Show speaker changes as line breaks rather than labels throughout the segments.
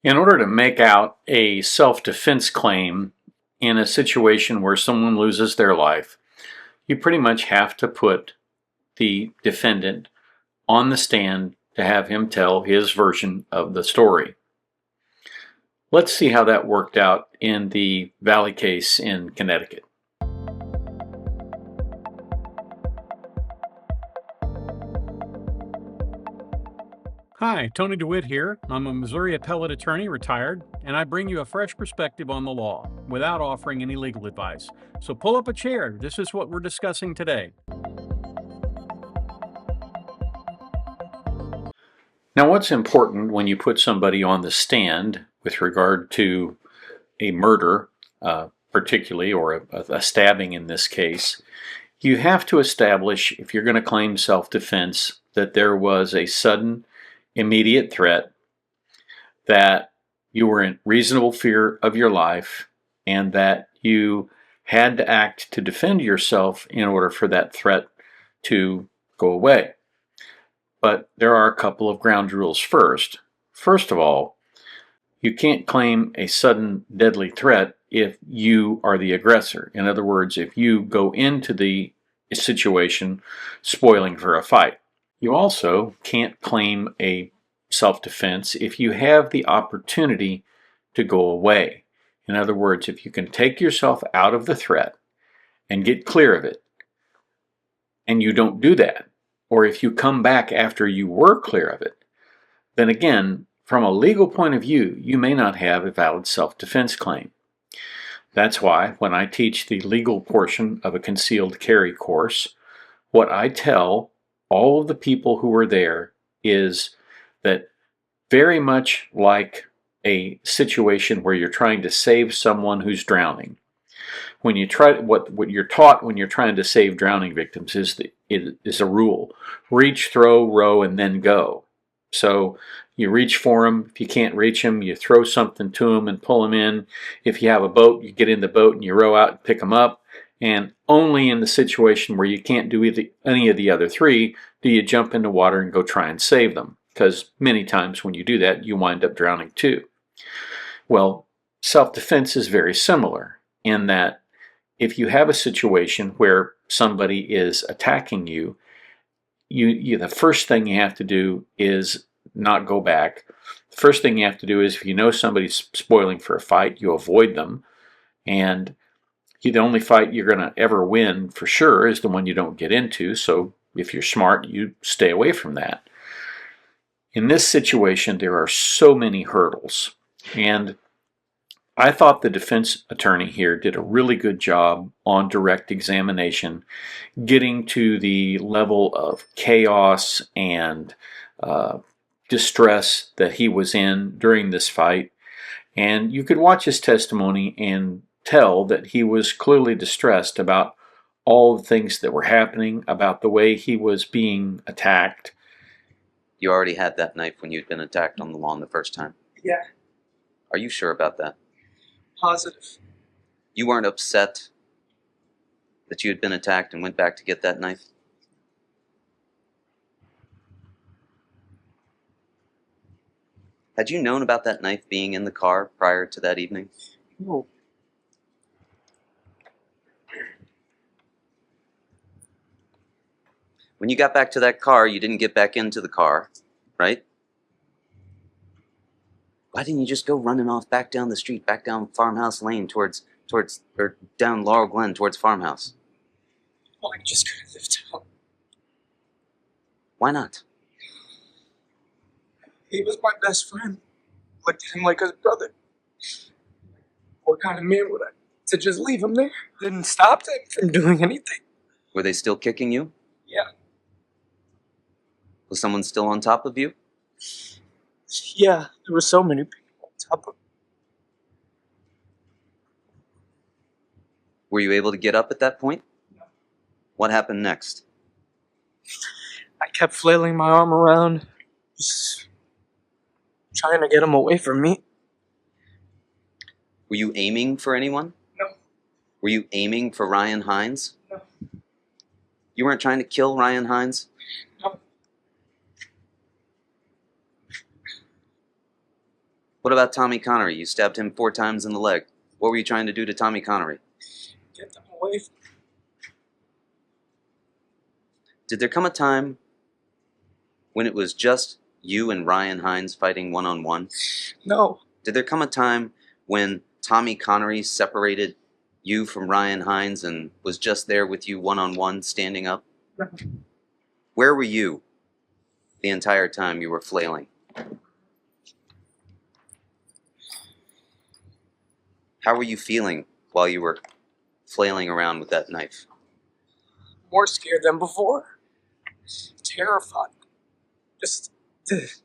In order to make out a self-defense claim in a situation where someone loses their life, you pretty much have to put the defendant on the stand to have him tell his version of the story. Let's see how that worked out in the Valle case in Connecticut.
Hi, Tony DeWitt here. I'm a Missouri appellate attorney, retired, and I bring you a fresh perspective on the law without offering any legal advice. So pull up a chair. This is what we're discussing today.
Now, what's important when you put somebody on the stand with regard to a murder, particularly, or a stabbing in this case, you have to establish, if you're going to claim self-defense, that there was a sudden, immediate threat, that you were in reasonable fear of your life, and that you had to act to defend yourself in order for that threat to go away. But there are a couple of ground rules first. First of all, you can't claim a sudden deadly threat if you are the aggressor. In other words, if you go into the situation spoiling for a fight. You also can't claim a self-defense if you have the opportunity to go away. In other words, if you can take yourself out of the threat and get clear of it, and you don't do that, or if you come back after you were clear of it, then again, from a legal point of view, you may not have a valid self-defense claim. That's why when I teach the legal portion of a concealed carry course, what I tell all of the people who are there is that, very much like a situation where you're trying to save someone who's drowning, when you try, what you're taught when you're trying to save drowning victims is a rule: reach, throw, row, and then go. So you reach for them. If you can't reach them, you throw something to them and pull them in. If you have a boat, you get in the boat and you row out and pick them up. And only in the situation where you can't do any of the other three do you jump in the water and go try and save them, because many times when you do that, you wind up drowning too. Well, self-defense is very similar in that if you have a situation where somebody is attacking you, the first thing you have to do is not go back. The first thing you have to do is, if you know somebody's spoiling for a fight, you avoid them. And the only fight you're going to ever win for sure is the one you don't get into. So if you're smart, you stay away from that. In this situation, there are so many hurdles. And I thought the defense attorney here did a really good job on direct examination, getting to the level of chaos and distress that he was in during this fight. And you could watch his testimony and tell that he was clearly distressed about all the things that were happening, about the way he was being attacked.
You already had that knife when you'd been attacked on the lawn the first time?
Yeah.
Are you sure about that?
Positive.
You weren't upset that you had been attacked and went back to get that knife? Had you known about that knife being in the car prior to that evening?
No.
When you got back to that car, you didn't get back into the car, right? Why didn't you just go running off back down the street, back down Farmhouse Lane or down Laurel Glen towards Farmhouse?
Well, I just couldn't live down.
Why not?
He was my best friend. Looked at him like his brother. What kind of man would I to just leave him there? Didn't stop them from doing anything.
Were they still kicking you?
Yeah.
Was someone still on top of you?
Yeah, there were so many people on top of me.
Were you able to get up at that point?
No.
What happened next?
I kept flailing my arm around, just trying to get him away from me.
Were you aiming for anyone?
No.
Were you aiming for Ryan Hines?
No.
You weren't trying to kill Ryan Hines?
No.
What about Tommy Connery? You stabbed him 4 times in the leg. What were you trying to do to Tommy Connery?
Get them away from me.
Did there come a time when it was just you and Ryan Hines fighting one-on-one?
No.
Did there come a time when Tommy Connery separated you from Ryan Hines and was just there with you one-on-one, standing up?
No.
Where were you the entire time you were flailing? How were you feeling while you were flailing around with that knife?
More scared than before. Terrified. Just,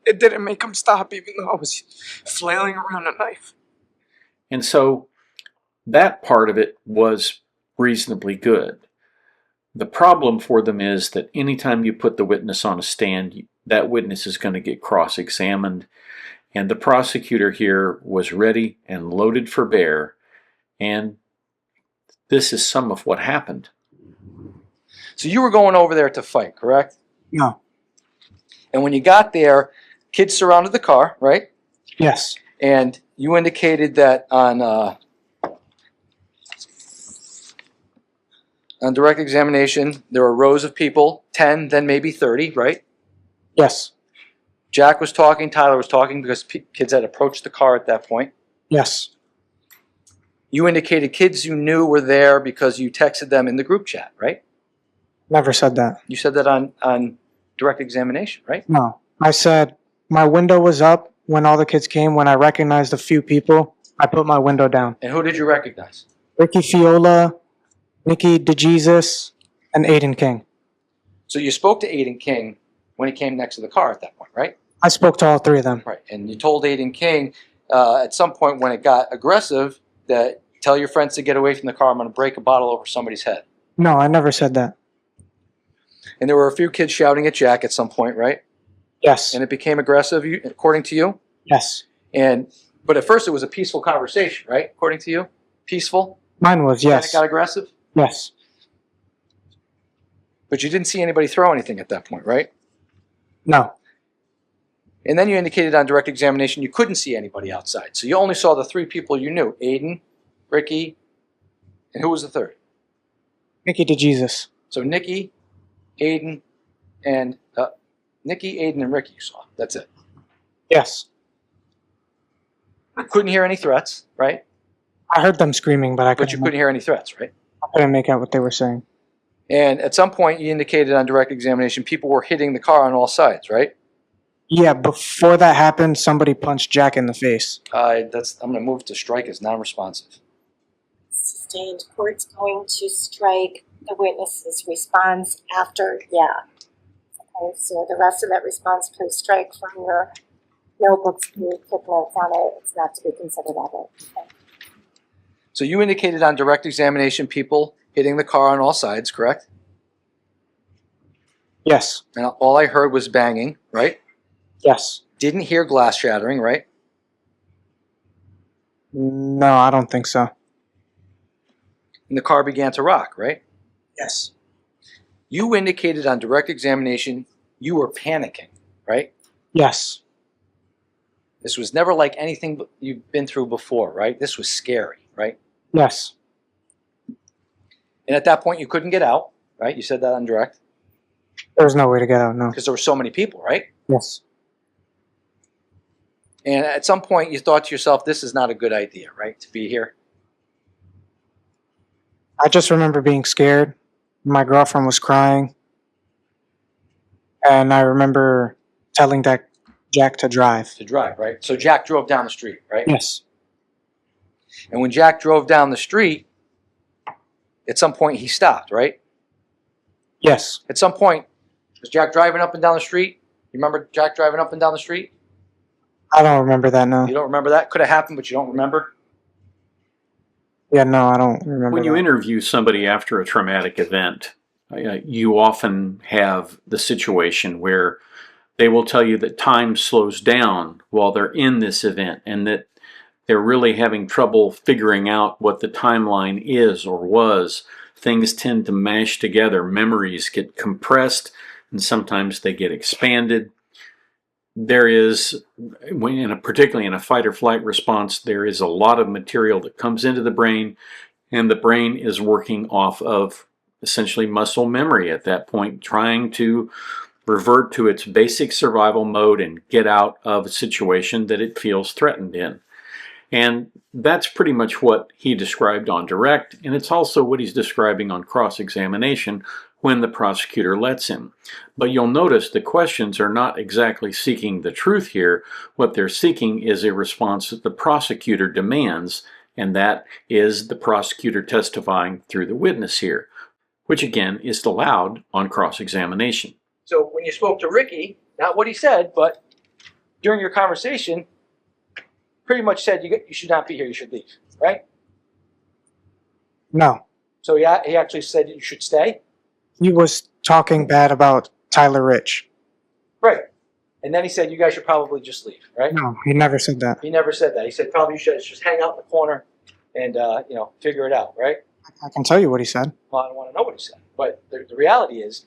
it didn't make him stop even though I was flailing around a knife.
And so that part of it was reasonably good. The problem for them is that anytime you put the witness on a stand, that witness is going to get cross-examined. And the prosecutor here was ready and loaded for bear. And this is some of what happened.
So you were going over there to fight, correct?
No.
And when you got there, kids surrounded the car, right?
Yes.
And you indicated that on direct examination, there were rows of people, 10, then maybe 30, right?
Yes.
Jack was talking, Tyler was talking because kids had approached the car at that point.
Yes.
You indicated kids you knew were there because you texted them in the group chat, right?
Never said that.
You said that on direct examination, right?
No. I said my window was up when all the kids came. When I recognized a few people, I put my window down.
And who did you recognize?
Ricky Fiola, Nikki DeJesus, and Aiden King.
So you spoke to Aiden King when he came next to the car at that point, right?
I spoke to all 3 of them.
Right. And you told Aiden King at some point when it got aggressive that tell your friends to get away from the car. I'm going to break a bottle over somebody's head.
No, I never said that.
And there were a few kids shouting at Jack at some point, right?
Yes.
And it became aggressive, according to you?
Yes.
But at first it was a peaceful conversation, right? According to you? Peaceful?
Mine was,
And
yes.
it got aggressive?
Yes.
But you didn't see anybody throw anything at that point, right?
No.
And then you indicated on direct examination you couldn't see anybody outside. So you only saw the 3 people you knew. Aiden, Ricky, and who was the third?
Nikki DeJesus.
So Nikki, Aiden, and Ricky you saw. That's it.
Yes.
You couldn't hear any threats, right?
I heard them screaming, but
But you couldn't hear any threats, right?
I couldn't make out what they were saying.
And at some point you indicated on direct examination people were hitting the car on all sides, right?
Yeah, before that happened, somebody punched Jack in the face.
I'm going to move to strike as non-responsive.
Sustained. Court's going to strike the witness's response after, yeah. Okay, so the rest of that response, please strike from your notebooks. You took notes on it. It's not to be considered of it. Okay.
So you indicated on direct examination people hitting the car on all sides, correct?
Yes.
And all I heard was banging, right?
Yes.
Didn't hear glass shattering, right?
No, I don't think so.
And the car began to rock, right?
Yes.
You indicated on direct examination you were panicking, right?
Yes.
This was never like anything you've been through before, right? This was scary, right?
Yes.
And at that point you couldn't get out, right? You said that on direct
There was no way to get out, no.
because there were so many people, right?
Yes.
And at some point you thought to yourself, this is not a good idea, right? To be here.
I just remember being scared. My girlfriend was crying. And I remember telling Jack to drive.
To drive, right? So Jack drove down the street, right?
Yes.
And when Jack drove down the street, at some point he stopped, right?
Yes.
At some point, was Jack driving up and down the street? You remember Jack driving up and down the street?
I don't remember that, no.
You don't remember that? Could have happened, but you don't remember?
Yeah, no, I don't remember
When you
that.
interview somebody after a traumatic event, you often have the situation where they will tell you that time slows down while they're in this event and that they're really having trouble figuring out what the timeline is or was. Things tend to mash together. Memories get compressed and sometimes they get expanded. there is, particularly in a fight or flight response, there is a lot of material that comes into the brain, and the brain is working off of essentially muscle memory at that point, trying to revert to its basic survival mode and get out of a situation that it feels threatened in. And that's pretty much what he described on direct, and it's also what he's describing on cross-examination when the prosecutor lets him. But you'll notice the questions are not exactly seeking the truth here. What they're seeking is a response that the prosecutor demands, and that is the prosecutor testifying through the witness here, which again is allowed on cross-examination.
So when you spoke to Ricky, not what he said, but during your conversation, pretty much said you should not be here, you should leave, right?
No.
So he actually said you should stay?
He was talking bad about Tyler Rich.
Right. And then he said you guys should probably just leave, right?
No, he never said that.
He never said that. He said probably you should just hang out in the corner and, figure it out, right?
I can tell you what he said.
Well, I don't want to know what he said. But the reality is,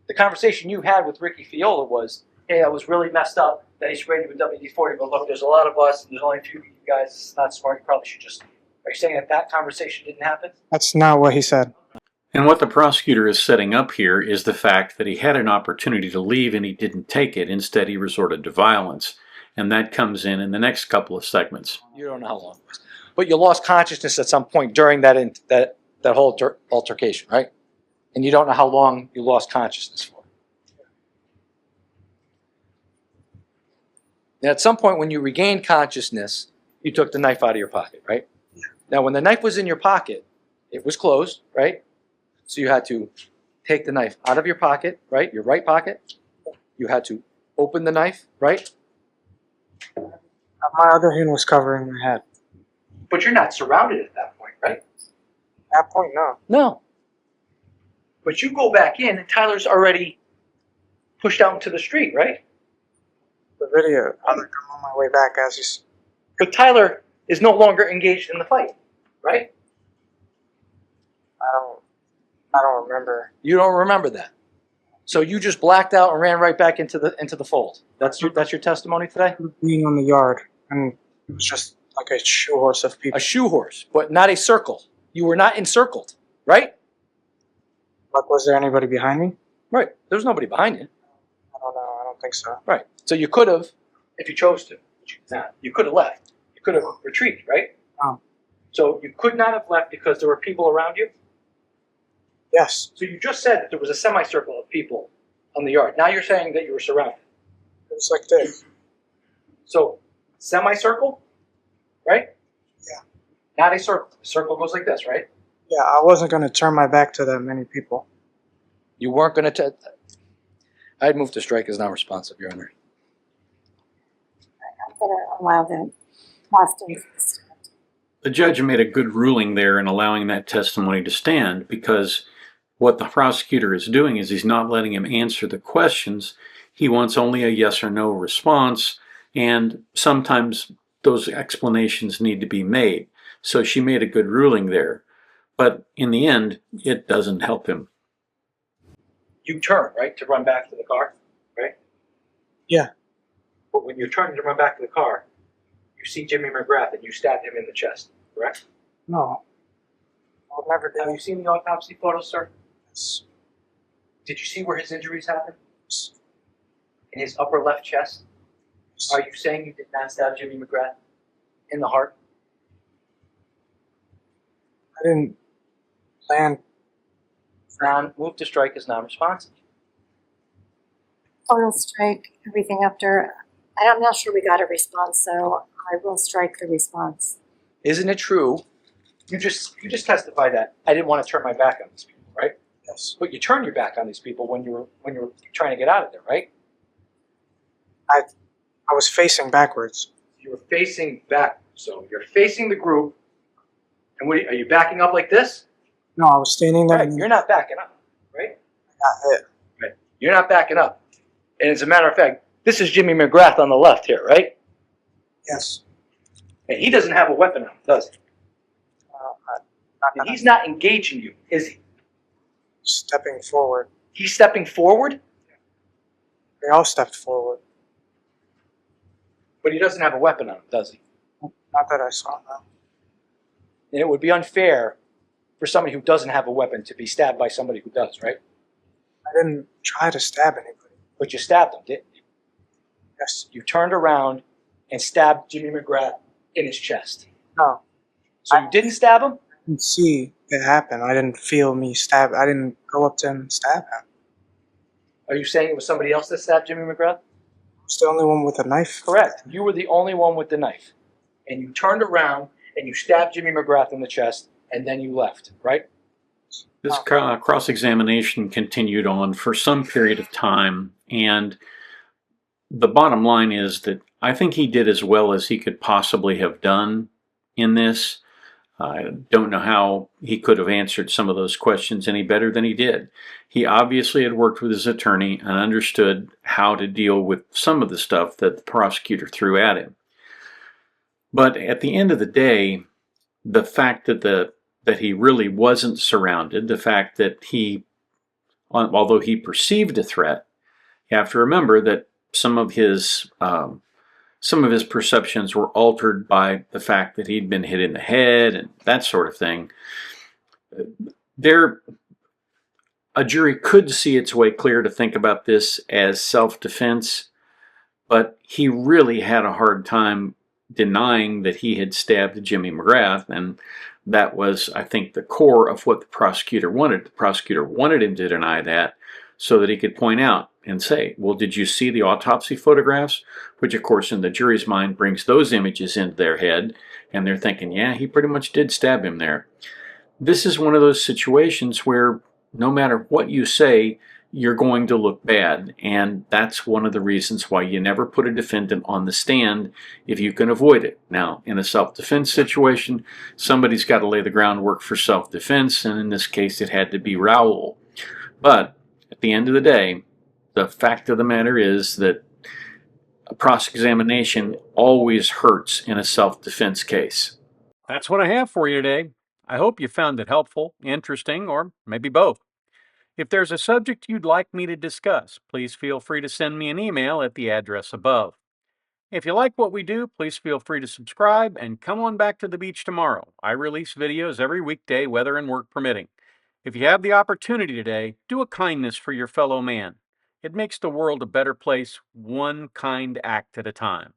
the conversation you had with Ricky Fiola was, hey, I was really messed up that he sprayed you with WD-40, but look, there's a lot of us, and there's only a few of you guys, it's not smart, you probably should just... Are you saying that conversation didn't happen?
That's not what he said.
And what the prosecutor is setting up here is the fact that he had an opportunity to leave and he didn't take it. Instead, he resorted to violence. And that comes in the next couple of segments.
You don't know how long it was. But you lost consciousness at some point during that whole altercation, right? And you don't know how long you lost consciousness for. And at some point when you regained consciousness, you took the knife out of your pocket, right? Yeah. Now when the knife was in your pocket, it was closed, right? So you had to take the knife out of your pocket, right? Your right pocket. You had to open the knife, right?
My other hand was covering my head.
But you're not surrounded at that point, right?
At that point, no.
No. But you go back in and Tyler's already pushed out into the street, right?
The video, I'm on my way back as you...
But Tyler is no longer engaged in the fight, right?
I don't remember.
You don't remember that. So you just blacked out and ran right back into the fold. That's your testimony today?
Being on the yard, and it was just like a shoe horse of people.
A shoe horse, but not a circle. You were not encircled, right?
Like, was there anybody behind me?
Right. There was nobody behind you.
I don't know. I don't think so.
Right. So you could have, if you chose to, but you did not. You could have left. You could have retreated, right?
Oh.
So you could not have left because there were people around you?
Yes.
So you just said that there was a semicircle of people on the yard. Now you're saying that you were surrounded.
It was like this.
So semicircle, right?
Yeah.
Not a circle. A circle goes like this, right?
Yeah, I wasn't going to turn my back to that many people.
You weren't going to... I'd move to strike as non-responsive, Your Honor.
I'm going to allow the Boston.
The judge made a good ruling there in allowing that testimony to stand, because what the prosecutor is doing is he's not letting him answer the questions. He wants only a yes or no response, and sometimes those explanations need to be made. So she made a good ruling there. But in the end, it doesn't help him.
You turn, right, to run back to the car, right?
Yeah.
But when you're turning to run back to the car, you see Jimmy McGrath and you stab him in the chest, correct?
No. I would never do
Have you seen the autopsy photos, sir?
this.
Did you see where his injuries happened? In his upper left chest? Are you saying you did not stab Jimmy McGrath in the heart?
I didn't plan.
Move to strike is non-responsive.
Total strike, everything after. I'm not sure we got a response, so I will strike the response.
Isn't it true? You just testified that I didn't want to turn my back on these people, right?
Yes.
But you turned your back on these people when you were trying to get out of there, right?
I was facing backwards.
You were facing back, so you're facing the group. And are you backing up like this?
No, I was standing there.
Right. You're not backing up, right?
Got hit.
Right. You're not backing up. And as a matter of fact, this is Jimmy McGrath on the left here, right?
Yes.
And he doesn't have a weapon on, does he?
Not
And he's not engaging you, is he?
stepping forward.
He's stepping forward?
They all stepped forward.
But he doesn't have a weapon on him, does he?
Not that I saw, no.
And it would be unfair for somebody who doesn't have a weapon to be stabbed by somebody who does, right?
I didn't try to stab anybody.
But you stabbed him, didn't you?
Yes.
You turned around and stabbed Jimmy McGrath in his chest.
No.
So you didn't stab him?
I didn't see it happen. I didn't feel me stab. I didn't go up to him and stab him.
Are you saying it was somebody else that stabbed Jimmy McGrath?
I was the only one with a knife.
Correct. You were the only one with the knife. And you turned around and you stabbed Jimmy McGrath in the chest, and then you left, right?
This cross-examination continued on for some period of time, and the bottom line is that I think he did as well as he could possibly have done in this. I don't know how he could have answered some of those questions any better than he did. He obviously had worked with his attorney and understood how to deal with some of the stuff that the prosecutor threw at him. But at the end of the day, the fact that he really wasn't surrounded, the fact that he, although he perceived a threat, you have to remember that some of his perceptions were altered by the fact that he'd been hit in the head and that sort of thing. A jury could see its way clear to think about this as self-defense, but he really had a hard time denying that he had stabbed Jimmy McGrath, and that was, I think, the core of what the prosecutor wanted. The prosecutor wanted him to deny that so that he could point out and say, well, did you see the autopsy photographs? Which, of course, in the jury's mind brings those images into their head, and they're thinking, yeah, he pretty much did stab him there. This is one of those situations where no matter what you say, you're going to look bad, and that's one of the reasons why you never put a defendant on the stand if you can avoid it. Now, in a self-defense situation, somebody's got to lay the groundwork for self-defense, and in this case, it had to be Raul. But at the end of the day, the fact of the matter is that a cross-examination always hurts in a self-defense case.
That's what I have for you today. I hope you found it helpful, interesting, or maybe both. If there's a subject you'd like me to discuss, please feel free to send me an email at the address above. If you like what we do, please feel free to subscribe and come on back to the beach tomorrow. I release videos every weekday, weather and work permitting. If you have the opportunity today, do a kindness for your fellow man. It makes the world a better place, one kind act at a time.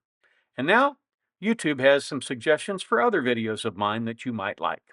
And now, YouTube has some suggestions for other videos of mine that you might like.